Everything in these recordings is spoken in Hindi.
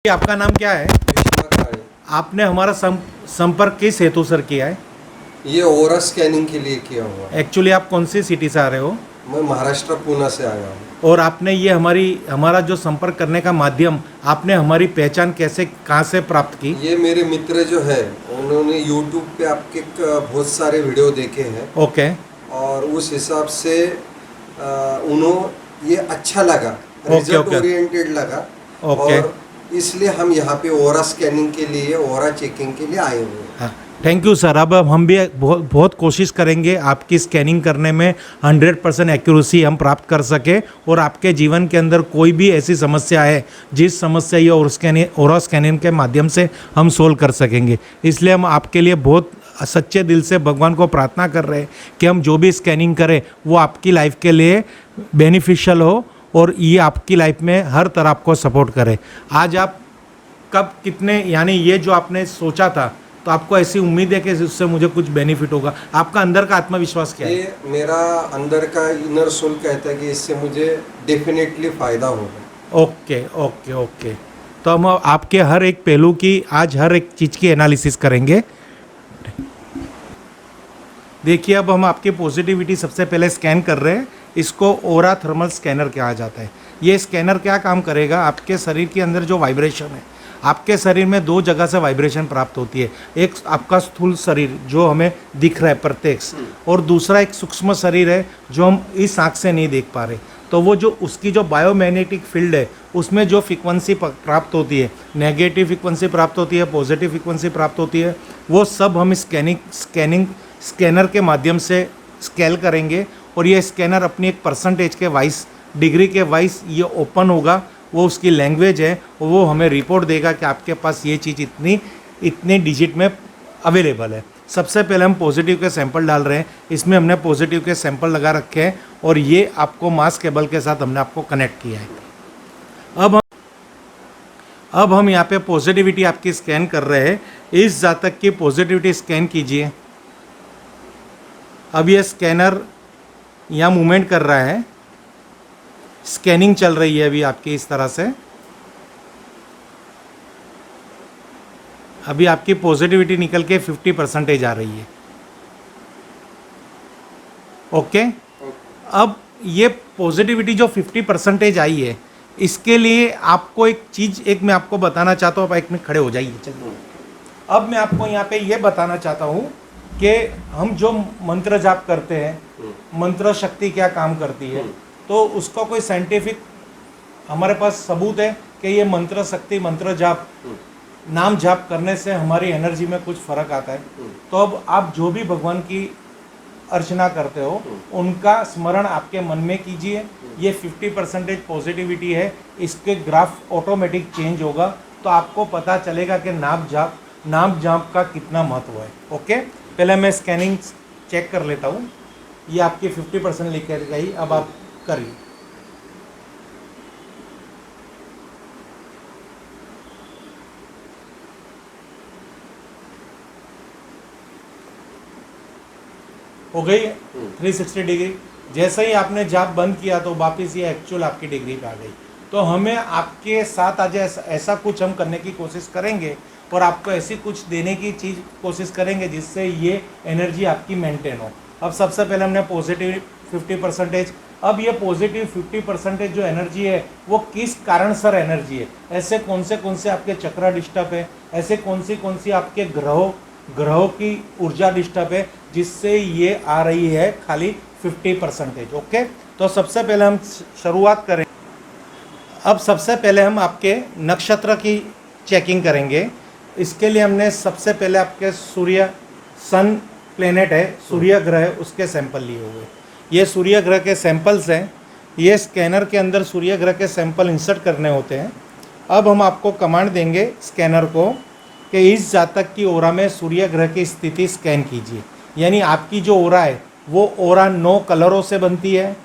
आपका नाम क्या है? विश्वास। आपने हमारा संपर्क किस हेतु सर किया है? ये ओरा स्कैनिंग के लिए किया हुआ है। एक्चुअली आप कौन सी सिटी से आ रहे हो? मैं महाराष्ट्र पुणे से आया हूँ। और आपने ये हमारा जो संपर्क करने का माध्यम, आपने हमारी पहचान कैसे, कहाँ से प्राप्त की? ये मेरे मित्र जो है उन्होंने यूट्यूब पे आपके बहुत सारे वीडियो देखे हैं ओके और उस हिसाब से उन्होंने ये अच्छा लगा, ओके रिजल्ट ओके ओरिएंटेड लगा ओके। और इसलिए हम यहाँ पे ओरा स्कैनिंग के लिए, ओरा चेकिंग के लिए आए हुए हैं। हाँ, थैंक यू सर। अब हम भी बहुत बहुत कोशिश करेंगे आपकी स्कैनिंग करने में 100% एक्यूरेसी हम प्राप्त कर सके और आपके जीवन के अंदर कोई भी ऐसी समस्या है जिस समस्या ये ओरा स्कैनिंग के माध्यम से हम सोल्व कर सकेंगे। इसलिए हम आपके लिए बहुत सच्चे दिल से भगवान को प्रार्थना कर रहे हैं कि हम जो भी स्कैनिंग करें वो आपकी लाइफ के लिए बेनिफिशियल हो और ये आपकी लाइफ में हर तरह आपको सपोर्ट करे। आज आप कब कितने, यानी ये जो आपने सोचा था, तो आपको ऐसी उम्मीद है कि उससे मुझे कुछ बेनिफिट होगा? आपका अंदर का आत्मविश्वास क्या है? ये मेरा अंदर का इनर सोल कहता है कि इससे मुझे डेफिनेटली फ़ायदा होगा। Okay okay okay. तो हम आपके हर एक पहलू की, आज हर एक चीज़ की एनालिसिस करेंगे। देखिए, अब हम आपकी पॉजिटिविटी सबसे पहले स्कैन कर रहे हैं। इसको ओरा थर्मल स्कैनर कहा जाता है। ये स्कैनर क्या काम करेगा? आपके शरीर के अंदर जो वाइब्रेशन है, आपके शरीर में दो जगह से वाइब्रेशन प्राप्त होती है। एक आपका स्थूल शरीर जो हमें दिख रहा है प्रत्यक्ष, और दूसरा एक सूक्ष्म शरीर है जो हम इस आँख से नहीं देख पा रहे। तो वो जो उसकी जो बायोमैग्नेटिक फील्ड है, उसमें जो फ्रिक्वेंसी प्राप्त होती है, नेगेटिव फ्रिक्वेंसी प्राप्त होती है, पॉजिटिव फ्रिक्वेंसी प्राप्त होती है, वो सब हम स्कैनर के माध्यम से स्केल करेंगे। और ये स्कैनर अपनी एक परसेंटेज के वाइस, डिग्री के वाइस ये ओपन होगा। वो उसकी लैंग्वेज है, वो हमें रिपोर्ट देगा कि आपके पास ये चीज़ इतनी डिजिट में अवेलेबल है। सबसे पहले हम पॉजिटिव के सैंपल डाल रहे हैं। इसमें हमने पॉजिटिव के सैंपल लगा रखे हैं और ये आपको मास केबल के साथ हमने आपको कनेक्ट किया है। अब हम यहाँ पे पॉजिटिविटी आपकी स्कैन कर रहे हैं। इस जातक की पॉजिटिविटी स्कैन कीजिए। अब ये स्कैनर यहाँ मूवमेंट कर रहा है, स्कैनिंग चल रही है अभी आपकी इस तरह से। अभी आपकी पॉजिटिविटी निकल के 50% आ रही है। ओके। अब ये पॉजिटिविटी जो 50% आई है, इसके लिए आपको एक चीज़ मैं आपको बताना चाहता हूँ। आप एक मिनट खड़े हो जाइए, चलिए। अब मैं आपको यहाँ पे ये बताना चाहता हूँ कि हम जो मंत्र जाप करते हैं, मंत्र शक्ति क्या काम करती है, तो उसका कोई साइंटिफिक हमारे पास सबूत है कि ये मंत्र शक्ति, मंत्र जाप, नाम जाप करने से हमारी एनर्जी में कुछ फर्क आता है। तो अब आप जो भी भगवान की अर्चना करते हो, उनका स्मरण आपके मन में कीजिए। ये 50% पॉजिटिविटी है, इसके ग्राफ ऑटोमेटिक चेंज होगा। तो आपको पता चलेगा कि नाम जाप का कितना महत्व है। ओके, पहले मैं स्कैनिंग चेक कर लेता हूँ। ये आपकी 50% लेकर गई। अब आप करिए। हो गई 360 डिग्री। जैसे ही आपने जाप बंद किया तो वापस ये एक्चुअल आपकी डिग्री पे आ गई। तो हमें आपके साथ आज ऐसा कुछ हम करने की कोशिश करेंगे और आपको ऐसी कुछ देने की चीज़ कोशिश करेंगे जिससे ये एनर्जी आपकी मेंटेन हो। अब सबसे पहले हमने पॉजिटिव 50%। अब ये पॉजिटिव 50% जो एनर्जी है वो किस कारण सर एनर्जी है? ऐसे कौन से आपके चक्र डिस्टर्ब है? ऐसे कौन सी आपके ग्रहों की ऊर्जा डिस्टर्ब है जिससे ये आ रही है खाली 50%? ओके, तो सबसे पहले हम शुरुआत करें। अब सबसे पहले हम आपके नक्षत्र की चेकिंग करेंगे। इसके लिए हमने सबसे पहले आपके सन प्लेनेट है, सूर्य ग्रह है, उसके सैंपल लिए हुए। ये सूर्य ग्रह के सैंपल्स हैं। ये स्कैनर के अंदर सूर्य ग्रह के सैंपल इंसर्ट करने होते हैं। अब हम आपको कमांड देंगे स्कैनर को कि इस जातक की ओरा में सूर्य ग्रह की स्थिति स्कैन कीजिए। यानी आपकी जो ओरा है वो ओरा 9 कलरों से बनती है,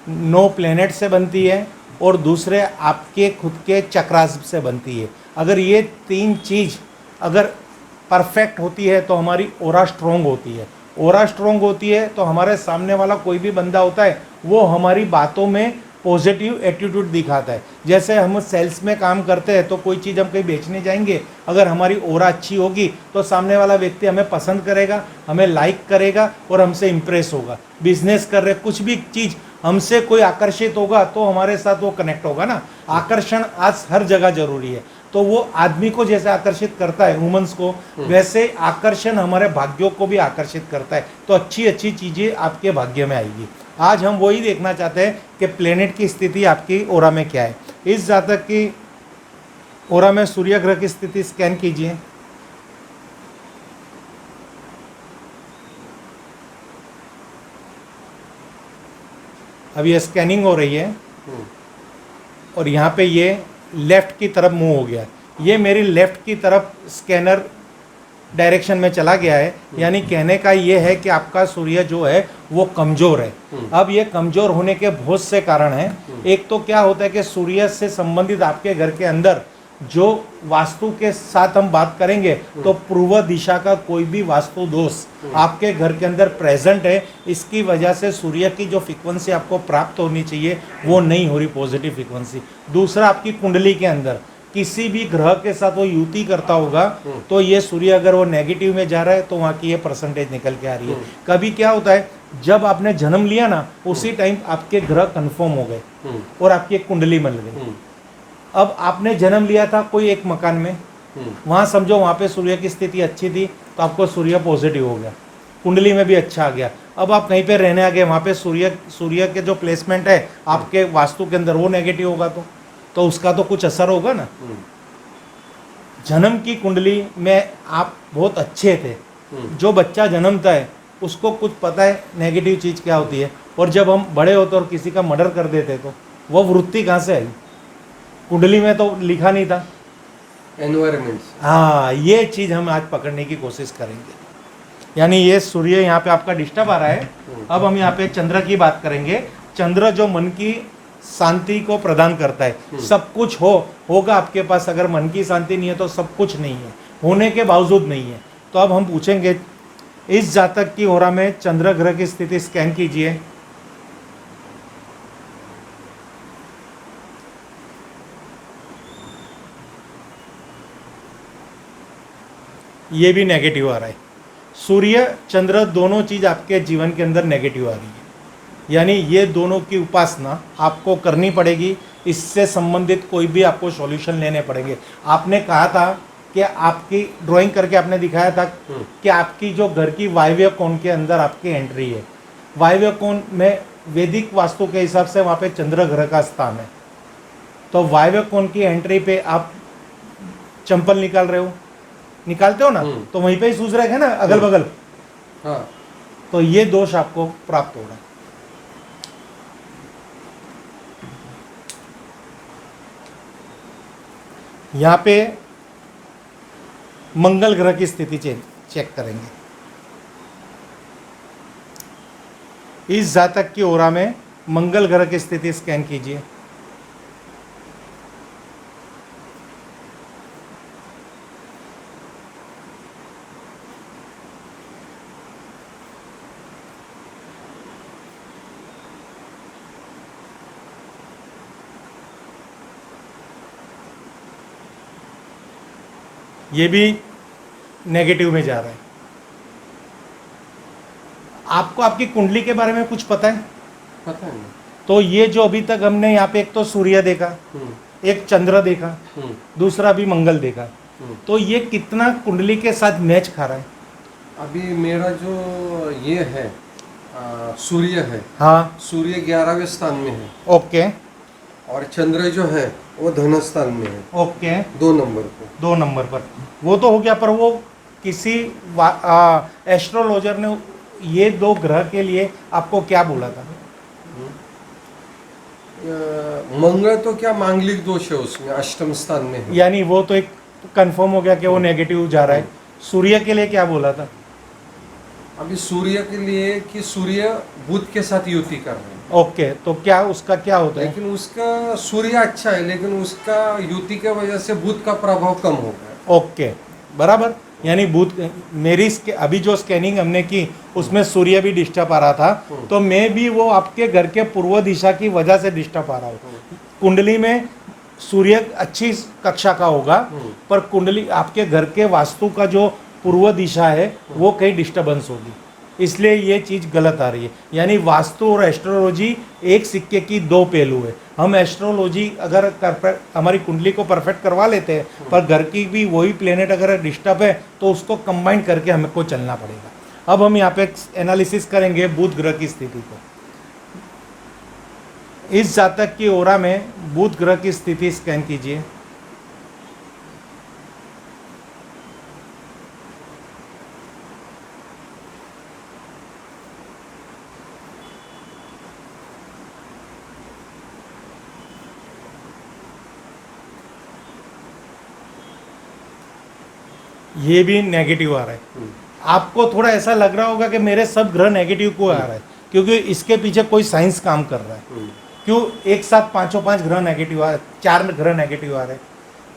9 प्लेनेट से बनती है और दूसरे आपके खुद के चक्रास से बनती है। अगर ये 3 चीज़ अगर परफेक्ट होती है तो हमारी ओरा स्ट्रॉन्ग होती है। ओरा स्ट्रॉन्ग होती है तो हमारे सामने वाला कोई भी बंदा होता है वो हमारी बातों में पॉजिटिव एटीट्यूड दिखाता है। जैसे हम सेल्स में काम करते हैं तो कोई चीज़ हम कहीं बेचने जाएंगे, अगर हमारी ओरा अच्छी होगी तो सामने वाला व्यक्ति हमें पसंद करेगा, हमें लाइक करेगा और हमसे इम्प्रेस होगा। बिजनेस कर रहे कुछ भी चीज़ हमसे कोई आकर्षित होगा तो हमारे साथ वो कनेक्ट होगा ना। आकर्षण आज हर जगह जरूरी है, तो वो आदमी को जैसे आकर्षित करता है ह्यूमंस को, वैसे आकर्षण हमारे भाग्यों को भी आकर्षित करता है। तो अच्छी अच्छी चीज़ें आपके भाग्य में आएगी। आज हम वही देखना चाहते हैं कि प्लेनेट की स्थिति आपकी ओरा में क्या है। इस जातक की ओरा में सूर्य ग्रह की स्थिति स्कैन कीजिए। अब ये स्कैनिंग हो रही है और यहाँ पे ये लेफ्ट की तरफ मूव हो गया। ये मेरी लेफ्ट की तरफ स्कैनर डायरेक्शन में चला गया है, यानी कहने का ये है कि आपका सूर्य जो है वो कमज़ोर है। अब ये कमज़ोर होने के बहुत से कारण हैं। एक तो क्या होता है कि सूर्य से संबंधित आपके घर के अंदर जो वास्तु के साथ हम बात करेंगे तो पूर्व दिशा का कोई भी वास्तु दोष आपके घर के अंदर प्रेजेंट है। इसकी वजह से सूर्य की जो फ्रीक्वेंसी आपको प्राप्त होनी चाहिए वो नहीं हो रही, पॉजिटिव फ्रीक्वेंसी। दूसरा, आपकी कुंडली के अंदर किसी भी ग्रह के साथ वो युति करता होगा तो ये सूर्य अगर वो नेगेटिव में जा रहा है तो वहाँ की ये परसेंटेज निकल के आ रही है। कभी क्या होता है, जब आपने जन्म लिया ना उसी टाइम आपके ग्रह कंफर्म हो गए और आपकी एक कुंडली बन गई। अब आपने जन्म लिया था कोई एक मकान में, वहाँ समझो वहाँ पे सूर्य की स्थिति अच्छी थी तो आपको सूर्य पॉजिटिव हो गया, कुंडली में भी अच्छा आ गया। अब आप कहीं पे रहने आ गए, वहाँ पे सूर्य के जो प्लेसमेंट है आपके वास्तु के अंदर वो नेगेटिव होगा तो उसका तो कुछ असर होगा ना। जन्म की कुंडली में आप बहुत अच्छे थे, जो बच्चा जन्मता है उसको कुछ पता है नेगेटिव चीज़ क्या होती है, और जब हम बड़े होते और किसी का मर्डर कर देते तो वो वृत्ति कहाँ से आई? कुंडली में तो लिखा नहीं था। एनवायरमेंट। हाँ, ये चीज़ हम आज पकड़ने की कोशिश करेंगे। यानी ये सूर्य यहाँ पे आपका डिस्टर्ब आ रहा है। अब हम यहाँ पे चंद्र की बात करेंगे। चंद्र जो मन की शांति को प्रदान करता है। सब कुछ होगा आपके पास, अगर मन की शांति नहीं है तो सब कुछ नहीं है, होने के बावजूद नहीं है। तो अब हम पूछेंगे, इस जातक की ओरा में चंद्र ग्रह की स्थिति स्कैन कीजिए। ये भी नेगेटिव आ रहा है। सूर्य चंद्र दोनों चीज आपके जीवन के अंदर नेगेटिव आ रही है, यानी ये दोनों की उपासना आपको करनी पड़ेगी। इससे संबंधित कोई भी आपको सॉल्यूशन लेने पड़ेंगे। आपने कहा था कि आपकी ड्राइंग करके आपने दिखाया था कि आपकी जो घर की वायव्य कोण के अंदर आपकी एंट्री है, वायव्य कोण में वैदिक वास्तु के हिसाब से वहाँ पे चंद्र ग्रह का स्थान है। तो वायव्य कोण की एंट्री पे आप चंपल निकालते हो ना, तो वहीं पे ही सूझ रहे हैं ना अगल बगल। हाँ। तो ये दोष आपको प्राप्त हो रहा है। यहाँ पे मंगल ग्रह की स्थिति चेक करेंगे। इस जातक की ओरा में मंगल ग्रह की स्थिति स्कैन कीजिए। ये भी नेगेटिव में जा रहा है। आपको आपकी कुंडली के बारे में कुछ पता है? पता नहीं। तो ये जो अभी तक हमने यहाँ पे एक तो सूर्य देखा, एक चंद्र देखा, दूसरा भी मंगल देखा, तो ये कितना कुंडली के साथ मैच खा रहा है? अभी मेरा जो ये है सूर्य है, हाँ, सूर्य 11वें स्थान में है। ओके, और चंद्र जो है वो धन स्थान में है। ओके, 2 नंबर पे। 2 नंबर पर वो तो हो गया, पर वो किसी एस्ट्रोलॉजर ने ये 2 ग्रह के लिए आपको क्या बोला था? मंगल तो क्या मांगलिक दोष है उसमें, अष्टम स्थान में है। यानी वो तो एक कंफर्म हो गया कि वो नेगेटिव जा रहा है। सूर्य के लिए क्या बोला था? अभी सूर्य के लिए कि सूर्य बुध के साथ युति कर रहे हैं। ओके, तो क्या उसका क्या होता है? लेकिन उसका सूर्य अच्छा है, लेकिन उसका युति के वजह से बुध का प्रभाव कम हो गया। ओके, बराबर। यानी मेरी अभी जो स्कैनिंग हमने की उसमें सूर्य भी डिस्टर्ब आ रहा था, तो मैं भी वो आपके घर के पूर्व दिशा की वजह से डिस्टर्ब आ रहा हूँ। कुंडली में सूर्य अच्छी कक्षा का होगा, पर कुंडली आपके घर के वास्तु का जो पूर्व दिशा है वो कहीं डिस्टर्बेंस होगी, इसलिए ये चीज़ गलत आ रही है। यानी वास्तु और एस्ट्रोलॉजी एक सिक्के की दो पहलू है। हम एस्ट्रोलॉजी अगर हमारी कुंडली को परफेक्ट करवा लेते हैं, पर घर की भी वही प्लेनेट अगर डिस्टर्ब है तो उसको कंबाइन करके हमको चलना पड़ेगा। अब हम यहाँ पे एनालिसिस करेंगे बुध ग्रह की स्थिति को। इस जातक की ओरा में बुध ग्रह की स्थिति स्कैन कीजिए। ये भी नेगेटिव आ रहा है। आपको थोड़ा ऐसा लग रहा होगा कि मेरे सब ग्रह नेगेटिव क्यों आ रहा है, क्योंकि इसके पीछे कोई साइंस काम कर रहा है। क्यों एक साथ पांच ग्रह नेगेटिव आ रहे, 4 ग्रह नेगेटिव आ रहे।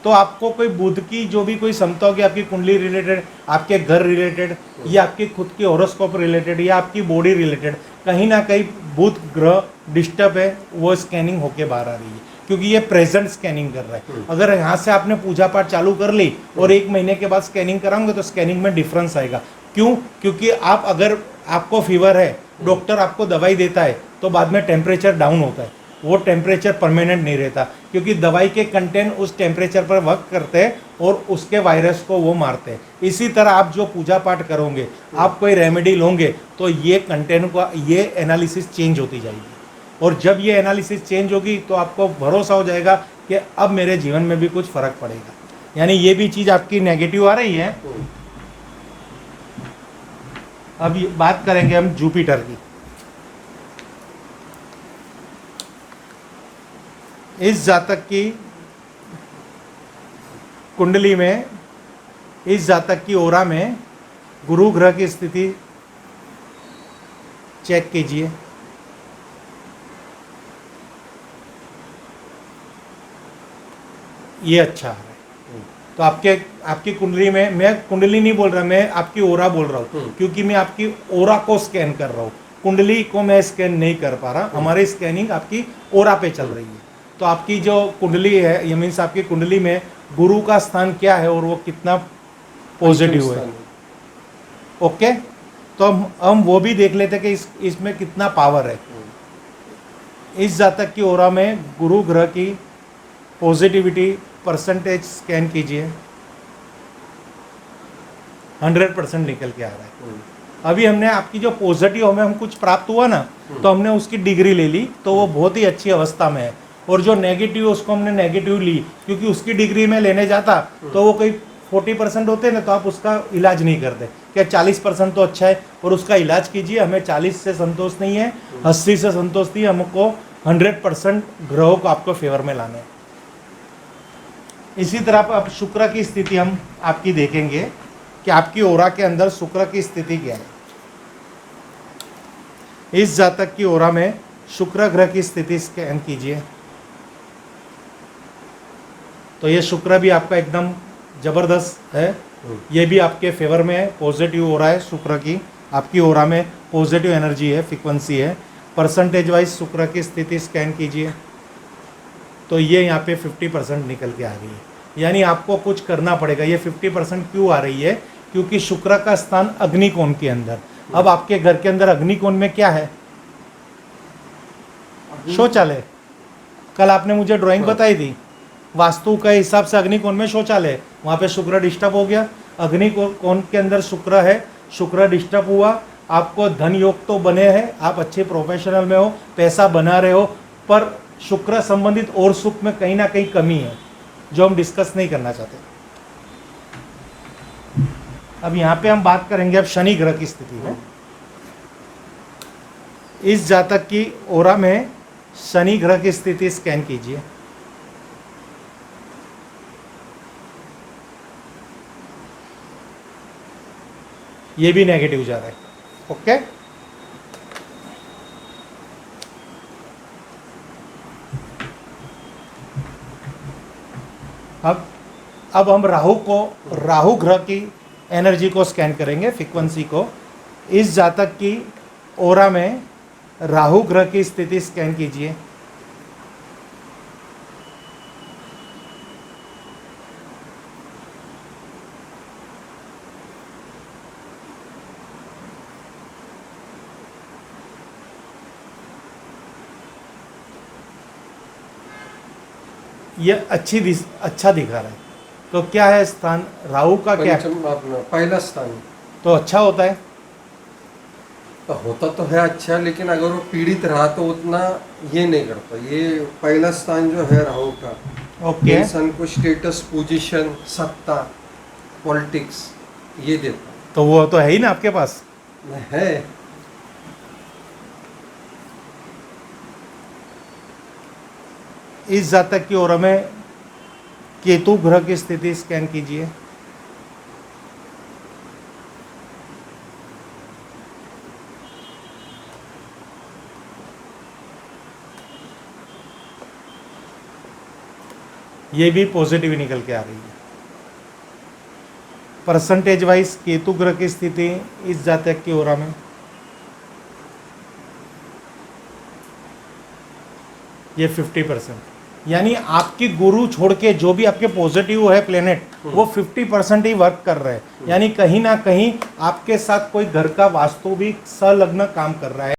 तो आपको कोई बुध की जो भी कोई क्षमता होगी, आपकी कुंडली रिलेटेड, आपके घर रिलेटेड, या आपकी खुद की हॉरोस्कोप रिलेटेड, या आपकी बॉडी रिलेटेड, कहीं ना कहीं बुध ग्रह डिस्टर्ब है, वो स्कैनिंग होके बाहर आ रही है, क्योंकि ये प्रेजेंट स्कैनिंग कर रहा है। अगर यहाँ से आपने पूजा पाठ चालू कर ली और 1 महीने के बाद स्कैनिंग कराओगे तो स्कैनिंग में डिफरेंस आएगा। क्यों? क्योंकि आप अगर आपको फीवर है, डॉक्टर आपको दवाई देता है तो बाद में टेम्परेचर डाउन होता है, वो टेम्परेचर परमानेंट नहीं रहता, क्योंकि दवाई के कंटेंट उस टेम्परेचर पर वर्क करते हैं और उसके वायरस को वो मारते हैं। इसी तरह आप जो पूजा पाठ करोगे, आप कोई रेमेडी लोगे, तो ये कंटेंट का ये एनालिसिस चेंज होती जाएगी, और जब ये एनालिसिस चेंज होगी तो आपको भरोसा हो जाएगा कि अब मेरे जीवन में भी कुछ फर्क पड़ेगा। यानी ये भी चीज़ आपकी नेगेटिव आ रही है। अब बात करेंगे हम जुपिटर की। इस जातक की कुंडली में, इस जातक की ओरा में गुरु ग्रह की स्थिति चेक कीजिए। ये अच्छा है। तो आपकी कुंडली में, मैं कुंडली नहीं बोल रहा, मैं आपकी ओरा बोल रहा हूँ, क्योंकि मैं आपकी ओरा को स्कैन कर रहा हूँ, कुंडली को मैं स्कैन नहीं कर पा रहा। हमारी स्कैनिंग आपकी ओरा पे चल रही है। तो आपकी जो कुंडली है, ये मीन्स आपकी कुंडली में गुरु का स्थान क्या है और वो कितना पॉजिटिव है। ओके, तो हम वो भी देख लेते कि इसमें कितना पावर है। इस जातक की ओरा में गुरु ग्रह की पॉजिटिविटी परसेंटेज स्कैन कीजिए। 100% निकल के आ रहा है। अभी हमने आपकी जो पॉजिटिव हमें हम कुछ प्राप्त हुआ ना, तो हमने उसकी डिग्री ले ली, तो वो बहुत ही अच्छी अवस्था में है। और जो नेगेटिव, उसको हमने नेगेटिव ली, क्योंकि उसकी डिग्री में लेने जाता तो वो कोई 40% होते ना, तो आप उसका इलाज नहीं करते। क्या 40% तो अच्छा है और उसका इलाज कीजिए। हमें 40 से संतोष नहीं है, 80 से संतोष नहीं, हमको 100% ग्रहों को आपको फेवर में लाना है। इसी तरह अब शुक्र की स्थिति हम आपकी देखेंगे कि आपकी ओरा के अंदर शुक्र की स्थिति क्या है। इस जातक की ओरा में शुक्र ग्रह की स्थिति स्कैन कीजिए। तो ये शुक्र भी आपका एकदम जबरदस्त है, ये भी आपके फेवर में है, पॉजिटिव हो रहा है। शुक्र की आपकी ओरा में पॉजिटिव एनर्जी है, फ्रीक्वेंसी है। परसेंटेज वाइज शुक्र की स्थिति स्कैन कीजिए, तो ये यहाँ पे 50% निकल के आ रही है। यानी आपको कुछ करना पड़ेगा। ये 50% क्यों आ रही है? क्योंकि शुक्र का स्थान अग्निकोण के अंदर। अब आपके घर के अंदर अग्निकोण में क्या है? शौचालय। कल आपने मुझे ड्राइंग बताई थी, वास्तु के हिसाब से अग्निकोण में शौचालय, वहाँ पे शुक्र डिस्टर्ब हो गया। अग्निकोण के अंदर शुक्र है, शुक्र डिस्टर्ब हुआ। आपको धन योग तो बने हैं, आप अच्छे प्रोफेशनल में हो, पैसा बना रहे हो, पर शुक्र संबंधित और सुख में कहीं ना कहीं कमी है, जो हम डिस्कस नहीं करना चाहते। अब यहाँ पे हम बात करेंगे अब शनि ग्रह की स्थिति में। इस जातक की ओरा में शनि ग्रह की स्थिति स्कैन कीजिए। ये भी नेगेटिव जा रहा है। ओके, अब हम राहु ग्रह की एनर्जी को स्कैन करेंगे, फ्रीक्वेंसी को। इस जातक की ओरा में राहु ग्रह की स्थिति स्कैन कीजिए। ये अच्छा दिख रहा है। तो क्या है स्थान राहु का? क्या पंचम अपना पहला स्थान तो अच्छा होता है? तो होता तो है अच्छा, लेकिन अगर वो पीड़ित रहा तो उतना ये नहीं करता। ये पहला स्थान जो है राहु का, ओके। इंसान को स्टेटस, पोजीशन, सत्ता, पॉलिटिक्स ये देता तो वो तो है ही ना आपके पास। है। इस जातक की ओर में केतु ग्रह की स्थिति स्कैन कीजिए। ये भी पॉजिटिव निकल के आ रही है। परसेंटेज वाइज केतु ग्रह की स्थिति इस जातक की ओरा में ये 50%, यानी आपकी गुरु छोड़ के जो भी आपके पॉजिटिव है प्लेनेट वो 50% ही वर्क कर रहे हैं। यानी कहीं ना कहीं आपके साथ कोई घर का वास्तु भी संलग्न काम कर रहा है।